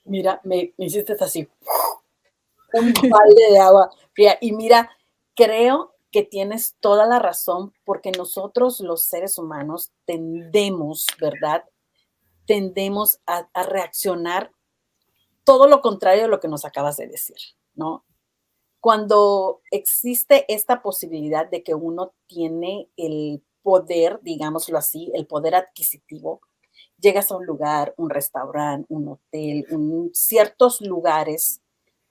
Mira, me hiciste así, un balde de agua fría. Y mira, creo que tienes toda la razón, porque nosotros los seres humanos tendemos, ¿verdad? Tendemos a reaccionar todo lo contrario de lo que nos acabas de decir, ¿no? Cuando existe esta posibilidad de que uno tiene el poder, digámoslo así, el poder adquisitivo, llegas a un lugar, un restaurante, un hotel, ciertos lugares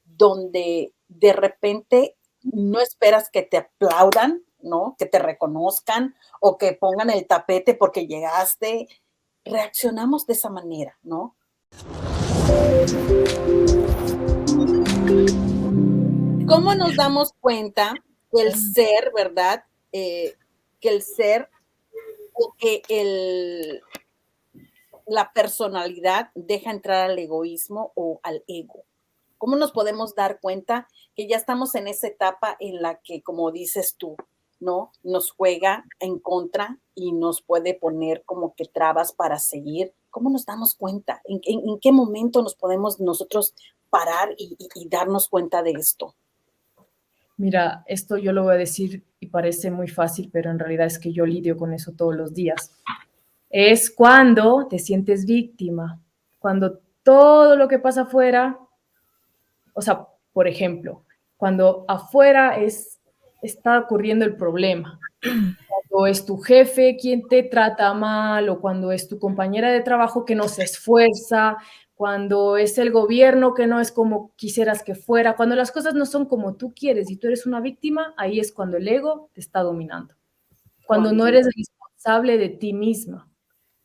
donde de repente no esperas que te aplaudan, ¿no? Que te reconozcan o que pongan el tapete porque llegaste. Reaccionamos de esa manera, ¿no? ¿Cómo nos damos cuenta que el ser, verdad? Que el ser o que la personalidad deja entrar al egoísmo o al ego. ¿Cómo nos podemos dar cuenta que ya estamos en esa etapa en la que, como dices tú, ¿no? Nos juega en contra y nos puede poner como que trabas para seguir. ¿Cómo nos damos cuenta? ¿En qué momento nos podemos nosotros parar y darnos cuenta de esto? Mira, esto yo lo voy a decir y parece muy fácil, pero en realidad es que yo lidio con eso todos los días. Es cuando te sientes víctima, cuando todo lo que pasa afuera, o sea, por ejemplo, cuando afuera está ocurriendo el problema, cuando es tu jefe quien te trata mal o cuando es tu compañera de trabajo que no se esfuerza, cuando es el gobierno que no es como quisieras que fuera, cuando las cosas no son como tú quieres y tú eres una víctima, ahí es cuando el ego te está dominando, cuando no eres responsable de ti misma.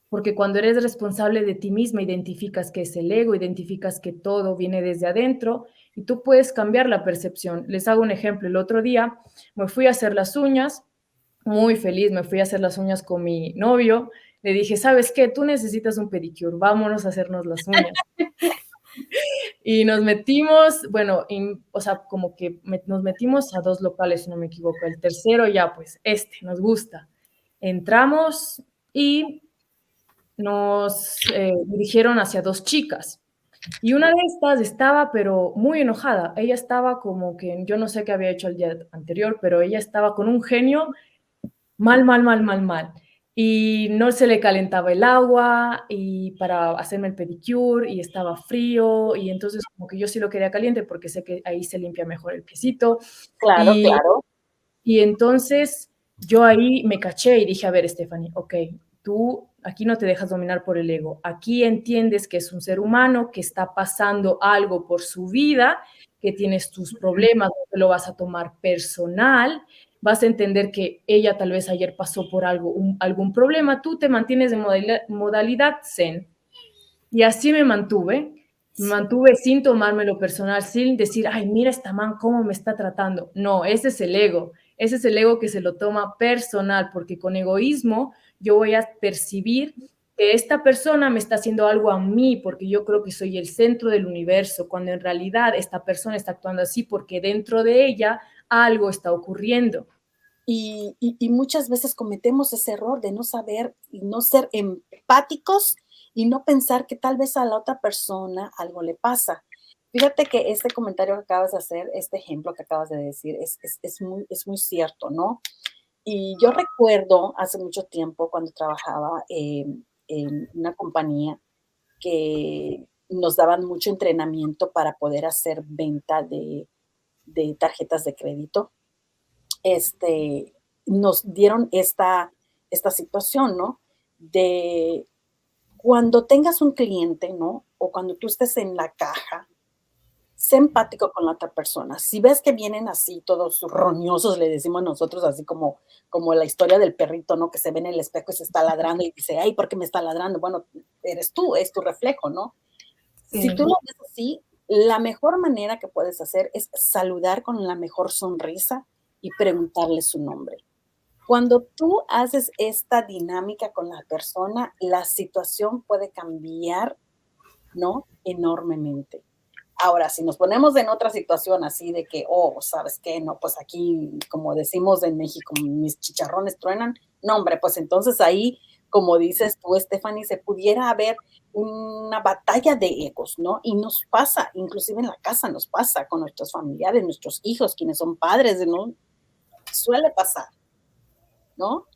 Porque cuando eres responsable de ti misma, identificas que es el ego, identificas que todo viene desde adentro y tú puedes cambiar la percepción. Les hago un ejemplo. El otro día me fui a hacer las uñas, muy feliz, me fui a hacer las uñas con mi novio. Le dije, ¿sabes qué? Tú necesitas un pedicure, vámonos a hacernos las uñas. Y nos metimos, bueno, o sea, como que nos metimos a 2 locales, si no me equivoco. El tercero ya, pues, nos gusta. Entramos y nos dirigieron hacia 2 chicas. Y una de estas estaba, pero muy enojada. Ella estaba como que, yo no sé qué había hecho el día anterior, pero ella estaba con un genio mal, mal, mal, mal, mal. Y no se le calentaba el agua y para hacerme el pedicure y estaba frío y entonces como que yo sí lo quería caliente porque sé que ahí se limpia mejor el piecito. Claro, Y, claro. y entonces yo ahí me caché y dije, a ver, Stephanie, ok, tú aquí no te dejas dominar por el ego, aquí entiendes que es un ser humano, que está pasando algo por su vida, que tienes tus problemas, no te lo vas a tomar personal, vas a entender que ella tal vez ayer pasó por algún problema, tú te mantienes en modalidad zen. Y así me mantuve sin tomármelo personal, sin decir, ay, mira esta man, cómo me está tratando. No, ese es el ego que se lo toma personal, porque con egoísmo yo voy a percibir que esta persona me está haciendo algo a mí, porque yo creo que soy el centro del universo, cuando en realidad esta persona está actuando así porque dentro de ella algo está ocurriendo. Y muchas veces cometemos ese error de no saber y no ser empáticos y no pensar que tal vez a la otra persona algo le pasa. Fíjate que este comentario que acabas de hacer, este ejemplo que acabas de decir, es muy cierto, ¿no? Y yo recuerdo hace mucho tiempo cuando trabajaba en una compañía que nos daban mucho entrenamiento para poder hacer venta de tarjetas de crédito. este, Nos dieron esta situación, ¿no? De cuando tengas un cliente, ¿no? O cuando tú estés en la caja, sé empático con la otra persona. Si ves que vienen así todos roñosos, le decimos nosotros, así como la historia del perrito, ¿no? Que se ve en el espejo y se está ladrando y dice, ay, ¿por qué me está ladrando? Bueno, eres tú, es tu reflejo, ¿no? Si tú Sí. lo ves así, la mejor manera que puedes hacer es saludar con la mejor sonrisa y preguntarle su nombre. Cuando tú haces esta dinámica con la persona, la situación puede cambiar, ¿no? Enormemente. Ahora, si nos ponemos en otra situación así de que, oh, ¿sabes qué? No, pues aquí, como decimos en México, mis chicharrones truenan. No, hombre, pues entonces ahí como dices tú, Stephanie, se pudiera haber una batalla de egos, ¿no? Y nos pasa, inclusive en la casa nos pasa con nuestros familiares, nuestros hijos, quienes son padres, ¿no? Suele pasar, ¿no?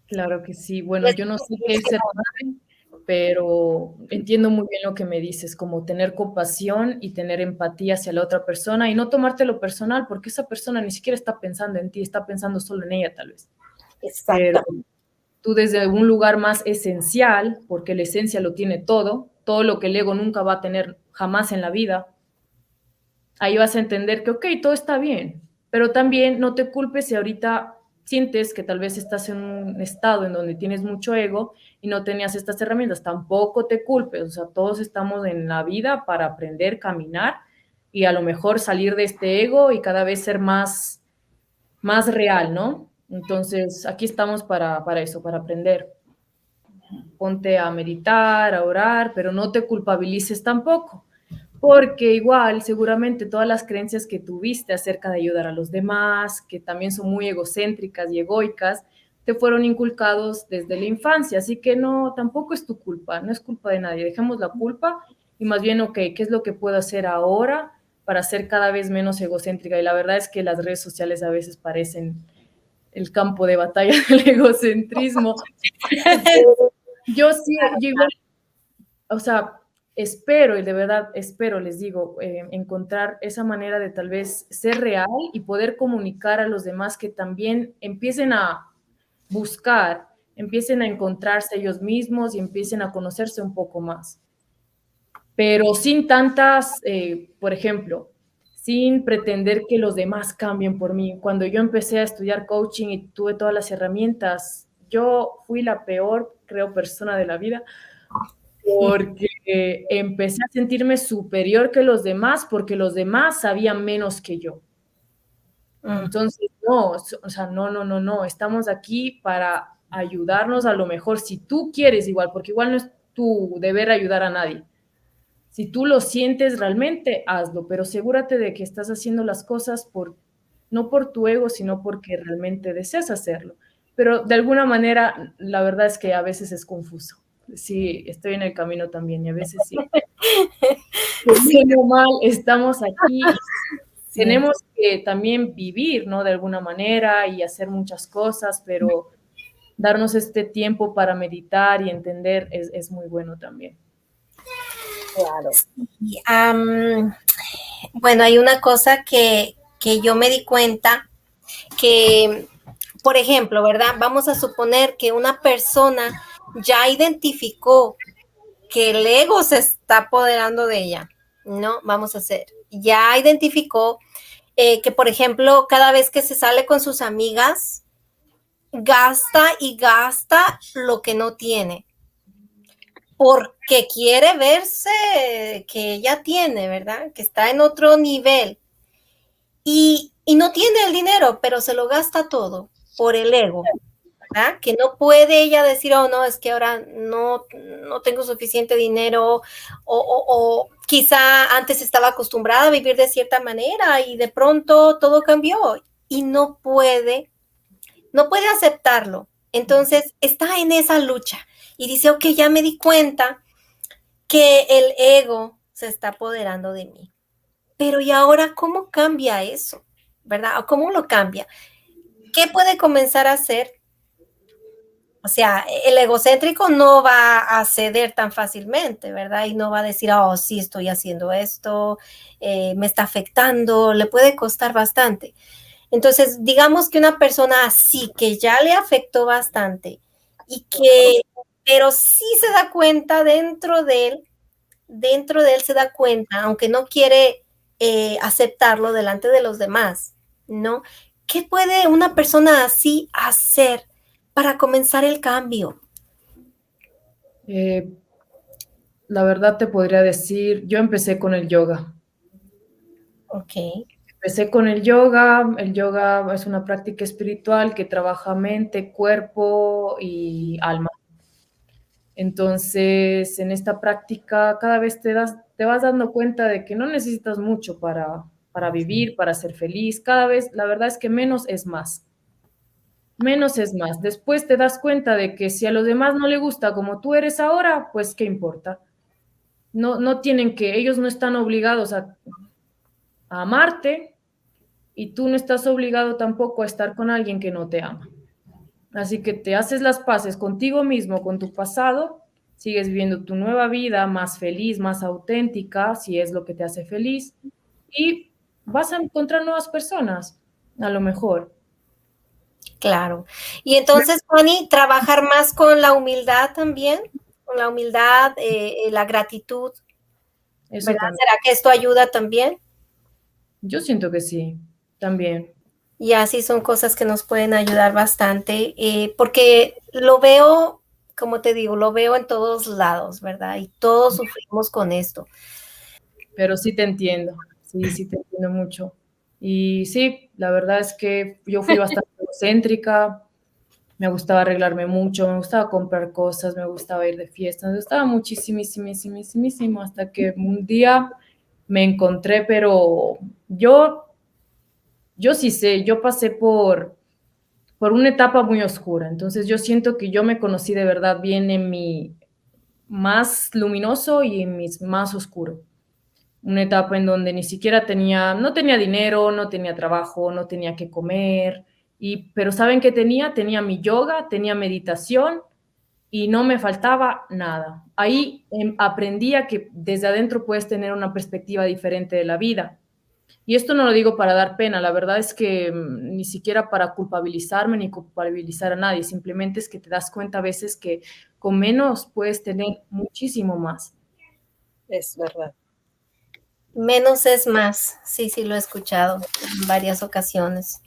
Claro que sí. Bueno, yo no sé qué es ser madre, pero entiendo muy bien lo que me dices, como tener compasión y tener empatía hacia la otra persona y no tomártelo personal, porque esa persona ni siquiera está pensando en ti, está pensando solo en ella tal vez. Pero Exactamente. tú desde un lugar más esencial, porque la esencia lo tiene todo lo que el ego nunca va a tener jamás en la vida, ahí vas a entender que, ok, todo está bien, pero también no te culpes si ahorita sientes que tal vez estás en un estado en donde tienes mucho ego y no tenías estas herramientas, tampoco te culpes, o sea, todos estamos en la vida para aprender, caminar y a lo mejor salir de este ego y cada vez ser más real, ¿no? Entonces, aquí estamos para eso, para aprender. Ponte a meditar, a orar, pero no te culpabilices tampoco, porque igual seguramente todas las creencias que tuviste acerca de ayudar a los demás, que también son muy egocéntricas y egoicas, te fueron inculcados desde la infancia, así que no, tampoco es tu culpa, no es culpa de nadie, dejemos la culpa y más bien, ok, ¿qué es lo que puedo hacer ahora para ser cada vez menos egocéntrica? Y la verdad es que las redes sociales a veces parecen el campo de batalla del egocentrismo. Yo sí, yo igual, o sea, espero, y de verdad espero, les digo, encontrar esa manera de tal vez ser real y poder comunicar a los demás que también empiecen a buscar, empiecen a encontrarse ellos mismos y empiecen a conocerse un poco más. Pero sin tantas, por ejemplo, sin pretender que los demás cambien por mí. Cuando yo empecé a estudiar coaching y tuve todas las herramientas, yo fui la peor, creo, persona de la vida porque empecé a sentirme superior que los demás, porque los demás sabían menos que yo. Entonces, no, o sea, no, no, no, no, estamos aquí para ayudarnos a lo mejor, si tú quieres igual, porque igual no es tu deber ayudar a nadie. Si tú lo sientes realmente, hazlo, pero asegúrate de que estás haciendo las cosas no por tu ego, sino porque realmente deseas hacerlo. Pero de alguna manera, la verdad es que a veces es confuso. Sí, estoy en el camino también y a veces sí. Sí, Bien o mal, estamos aquí y sí. tenemos que también vivir, ¿no? De alguna manera y hacer muchas cosas, pero darnos este tiempo para meditar y entender es muy bueno también. Claro. Y, bueno, hay una cosa que yo me di cuenta que, por ejemplo, ¿verdad? Vamos a suponer que una persona ya identificó que el ego se está apoderando de ella, ¿no? Vamos a hacer. Ya identificó que, por ejemplo, cada vez que se sale con sus amigas, gasta y gasta lo que no tiene, porque quiere verse que ella tiene, ¿verdad? Que está en otro nivel. Y no tiene el dinero, pero se lo gasta todo por el ego, ¿verdad? Que no puede ella decir, oh, no, es que ahora no tengo suficiente dinero, o quizá antes estaba acostumbrada a vivir de cierta manera y de pronto todo cambió y no puede aceptarlo. Entonces está en esa lucha y dice, ok, ya me di cuenta que el ego se está apoderando de mí. Pero ¿y ahora cómo cambia eso? ¿Verdad? ¿Cómo lo cambia? ¿Qué puede comenzar a hacer? O sea, el egocéntrico no va a ceder tan fácilmente, ¿verdad? Y no va a decir, oh, sí, estoy haciendo esto, me está afectando, le puede costar bastante. Entonces, digamos que una persona así, que ya le afectó bastante y que, pero sí se da cuenta dentro de él se da cuenta, aunque no quiere aceptarlo delante de los demás, ¿no? ¿Qué puede una persona así hacer para comenzar el cambio? Eh, la verdad te podría decir, yo empecé con el yoga. Ok. Empecé con el yoga es una práctica espiritual que trabaja mente, cuerpo y alma. Entonces, en esta práctica cada vez te vas dando cuenta de que no necesitas mucho para vivir, para ser feliz. Cada vez, la verdad es que menos es más. menos es más. Después te das cuenta de que si a los demás no le gusta como tú eres ahora, pues qué importa. No, no tienen que, ellos no están obligados a amarte y tú no estás obligado tampoco a estar con alguien que no te ama. Así que te haces las paces contigo mismo, con tu pasado, sigues viviendo tu nueva vida más feliz, más auténtica, si es lo que te hace feliz, y vas a encontrar nuevas personas, a lo mejor. Claro. Y entonces, Fanny, trabajar más con la humildad también, con la humildad, la gratitud, Eso ¿verdad? también. ¿Será que esto ayuda también? Yo siento que sí, también. Y así son cosas que nos pueden ayudar bastante, porque lo veo, como te digo, lo veo en todos lados, ¿verdad? Y todos sufrimos con esto. Pero sí te entiendo, sí te entiendo mucho. Y sí, la verdad es que yo fui bastante egocéntrica, me gustaba arreglarme mucho, me gustaba comprar cosas, me gustaba ir de fiestas, me gustaba muchísimo, hasta que un día me encontré, pero yo sí sé, yo pasé por una etapa muy oscura, entonces yo siento que yo me conocí de verdad bien en mi más luminoso y en mi más oscuro. Una etapa en donde ni siquiera no tenía dinero, no tenía trabajo, no tenía que comer, pero ¿saben qué tenía? Tenía mi yoga, tenía meditación y no me faltaba nada. Ahí aprendí a que desde adentro puedes tener una perspectiva diferente de la vida. Y esto no lo digo para dar pena, la verdad es que ni siquiera para culpabilizarme ni culpabilizar a nadie, simplemente es que te das cuenta a veces que con menos puedes tener muchísimo más. Es verdad. Menos es más. Sí, sí, lo he escuchado en varias ocasiones.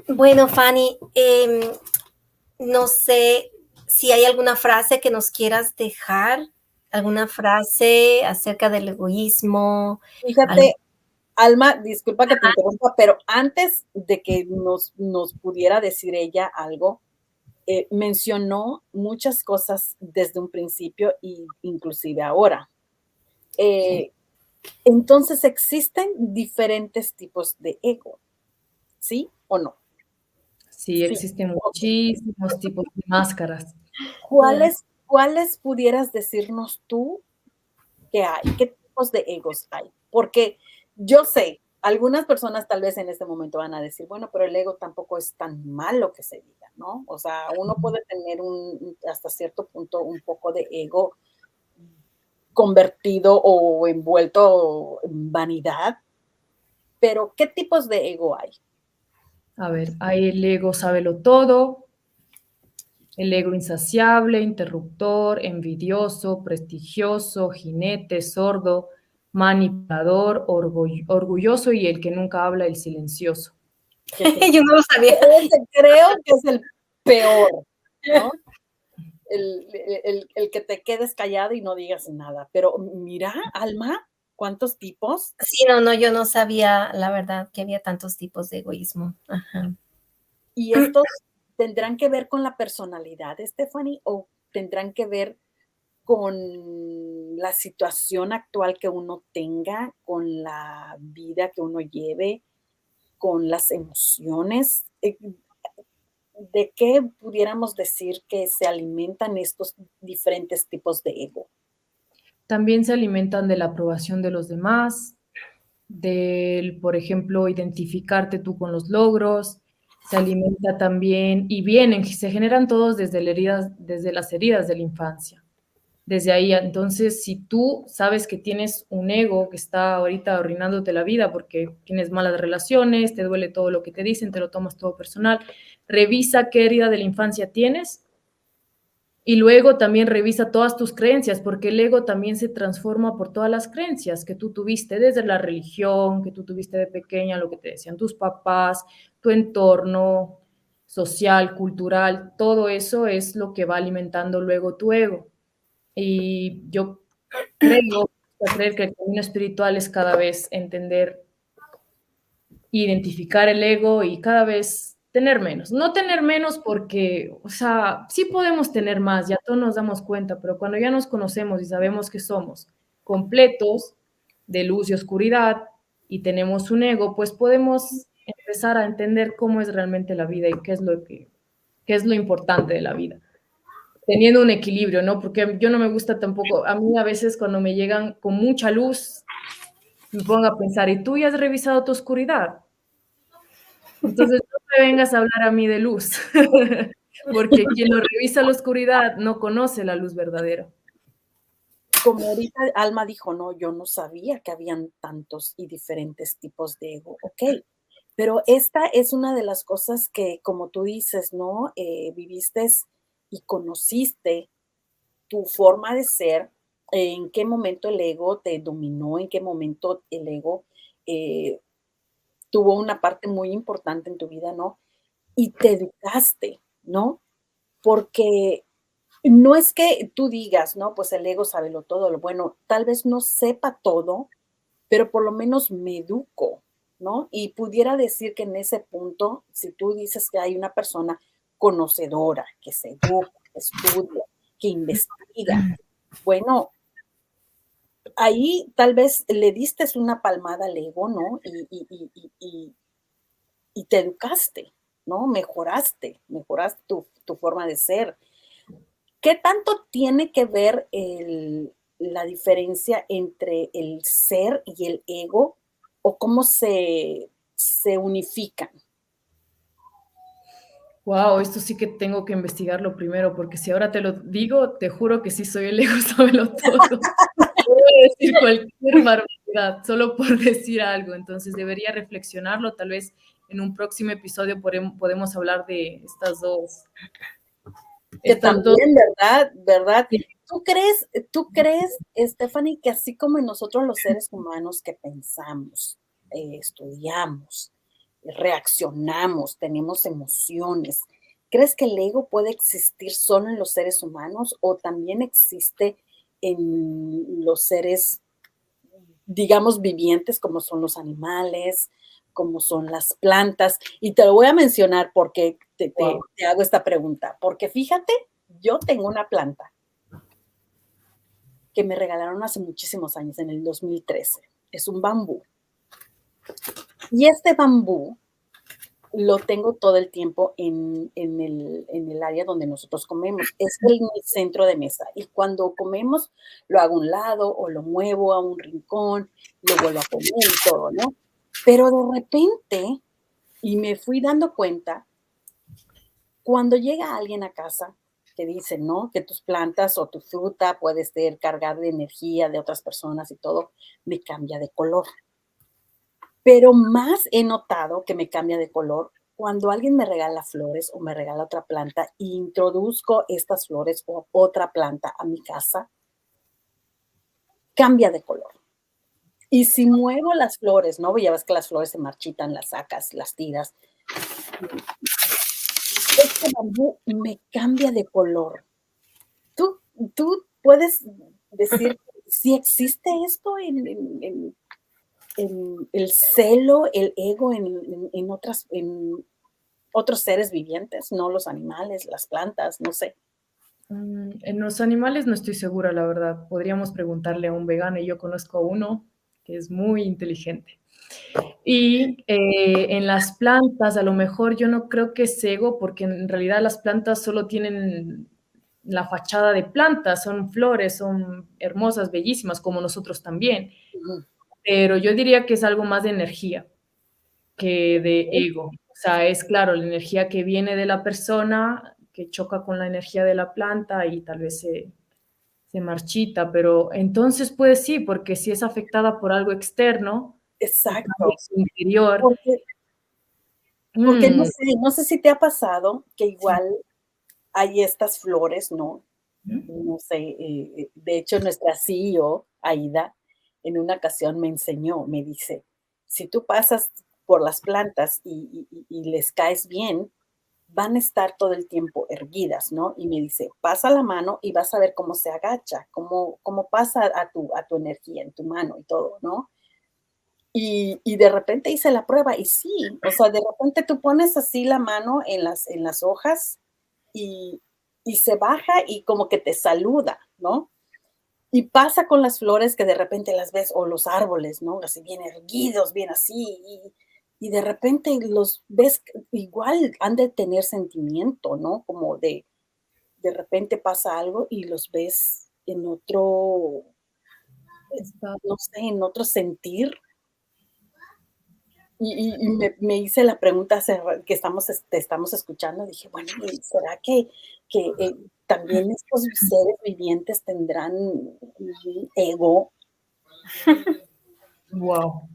Bueno, Fanny, no sé si hay alguna frase que nos quieras dejar, alguna frase acerca del egoísmo. Fíjate, Alma, disculpa que te interrumpa, pero antes de que nos pudiera decir ella algo, mencionó muchas cosas desde un principio e inclusive ahora. Entonces existen diferentes tipos de ego, ¿sí o no? Sí, Sí. existen Ok. muchísimos tipos de máscaras. ¿Cuáles pudieras decirnos tú que hay? ¿Qué tipos de egos hay? Porque yo sé, algunas personas tal vez en este momento van a decir, bueno, pero el ego tampoco es tan malo que se diga, ¿no? O sea, uno puede tener hasta cierto punto un poco de ego convertido o envuelto en vanidad, pero ¿qué tipos de ego hay? A ver, hay el ego sábelo todo, el ego insaciable, interruptor, envidioso, prestigioso, jinete, sordo, manipulador, orgulloso y el que nunca habla, el silencioso. Yo no lo sabía. Creo que es el peor, ¿no? El que te quedes callado y no digas nada. Pero mira, Alma, ¿cuántos tipos? Sí, no, yo no sabía, la verdad, que había tantos tipos de egoísmo. Ajá. ¿Y estos tendrán que ver con la personalidad, Stephanie, o tendrán que ver con la situación actual que uno tenga, con la vida que uno lleve, con las emociones? ¿De qué pudiéramos decir que se alimentan estos diferentes tipos de ego? También se alimentan de la aprobación de los demás, del, por ejemplo, identificarte tú con los logros, se alimenta también, y vienen, se generan todos desde las heridas de la infancia. Desde ahí, entonces, si tú sabes que tienes un ego que está ahorita arruinándote la vida porque tienes malas relaciones, te duele todo lo que te dicen, te lo tomas todo personal, revisa qué herida de la infancia tienes y luego también revisa todas tus creencias, porque el ego también se transforma por todas las creencias que tú tuviste, desde la religión, que tú tuviste de pequeña, lo que te decían tus papás, tu entorno social, cultural, todo eso es lo que va alimentando luego tu ego. Y yo creer que el camino espiritual es cada vez entender, identificar el ego y cada vez tener menos. No tener menos porque, o sea, sí podemos tener más, ya todos nos damos cuenta, pero cuando ya nos conocemos y sabemos que somos completos de luz y oscuridad y tenemos un ego, pues podemos empezar a entender cómo es realmente la vida y qué es lo importante de la vida. Teniendo un equilibrio, ¿no? Porque yo no me gusta tampoco, a mí a veces cuando me llegan con mucha luz, me pongo a pensar, ¿y tú ya has revisado tu oscuridad? Entonces no me vengas a hablar a mí de luz, porque quien no revisa la oscuridad no conoce la luz verdadera. Como ahorita Alma dijo, no, yo no sabía que habían tantos y diferentes tipos de ego. Ok, pero esta es una de las cosas que, como tú dices, ¿no? Viviste y conociste tu forma de ser, en qué momento el ego te dominó, en qué momento el ego eh, tuvo una parte muy importante en tu vida, ¿no? Y te educaste, ¿no? Porque no es que tú digas, no, pues el ego sabe lo todo, lo bueno, tal vez no sepa todo, pero por lo menos me educo, ¿no? Y pudiera decir que en ese punto, si tú dices que hay una persona conocedora, que se educa, que estudia, que investiga, bueno, ahí tal vez le diste una palmada al ego, ¿no? Y te educaste, ¿no? Mejoraste tu forma de ser. ¿Qué tanto tiene que ver la diferencia entre el ser y el ego o cómo se unifican? Wow, esto sí que tengo que investigarlo primero, porque si ahora te lo digo, te juro que sí soy el ego, sábelo todo. Puedo decir cualquier barbaridad, solo por decir algo. Entonces debería reflexionarlo. Tal vez en un próximo episodio podemos hablar de Que estas dos. también, ¿verdad? ¿Verdad? Sí. ¿Tú crees, Stephanie, que así como en nosotros los seres humanos que pensamos, estudiamos, reaccionamos, tenemos emociones, ¿crees que el ego puede existir solo en los seres humanos o también existe en los seres, digamos, vivientes como son los animales, como son las plantas? Y te lo voy a mencionar porque Wow. te hago esta pregunta, porque fíjate, yo tengo una planta que me regalaron hace muchísimos años, en el 2013. Es un bambú. Y este bambú lo tengo todo el tiempo en el área donde nosotros comemos. Es mi centro de mesa. Y cuando comemos, lo hago a un lado o lo muevo a un rincón, lo vuelvo a poner y todo, ¿no? Pero de repente, y me fui dando cuenta, cuando llega alguien a casa, te dice, ¿no? Que tus plantas o tu fruta puede ser cargar de energía de otras personas y todo, me cambia de color. Pero más he notado que me cambia de color cuando alguien me regala flores o me regala otra planta e introduzco estas flores o otra planta a mi casa, cambia de color. Y si muevo las flores, ¿no? Ya ves que las flores se marchitan, las sacas, las tiras. Este bambú me cambia de color. ¿Tú puedes decir si existe esto en el celo, el ego en otros seres vivientes, no los animales, las plantas, no sé? En los animales no estoy segura, la verdad. Podríamos preguntarle a un vegano y yo conozco a uno que es muy inteligente. Y en las plantas, a lo mejor yo no creo que es ego, porque en realidad las plantas solo tienen la fachada de plantas, son flores, son hermosas, bellísimas, como nosotros también. Ujú. Pero yo diría que es algo más de energía que de Ok. ego. O sea, es claro, la energía que viene de la persona, que choca con la energía de la planta y tal vez se marchita, pero entonces pues sí, porque si es afectada por algo externo y cambia Exacto, su interior, porque mm, no sé si te ha pasado que sí. igual hay estas flores, ¿no? No sé, de hecho nuestra CEO, Aida, en una ocasión me enseñó, me dice, si tú pasas por las plantas y les caes bien, van a estar todo el tiempo erguidas, ¿no? Y me dice, pasa la mano y vas a ver cómo se agacha, cómo pasa a tu energía en tu mano y todo, ¿no? Y de repente hice la prueba y sí, o sea, de repente tú pones así la mano en las hojas y, y se baja y como que te saluda, ¿no? Y pasa con las flores que de repente las ves, o los árboles, ¿no? Así bien erguidos, bien así, y de repente los ves, igual han de tener sentimiento, ¿no? Como de repente pasa algo y los ves en otro, no sé, en otro sentir. Y me hice la pregunta que te estamos escuchando, dije, bueno, ¿será que también estos seres vivientes tendrán un ego? Wow.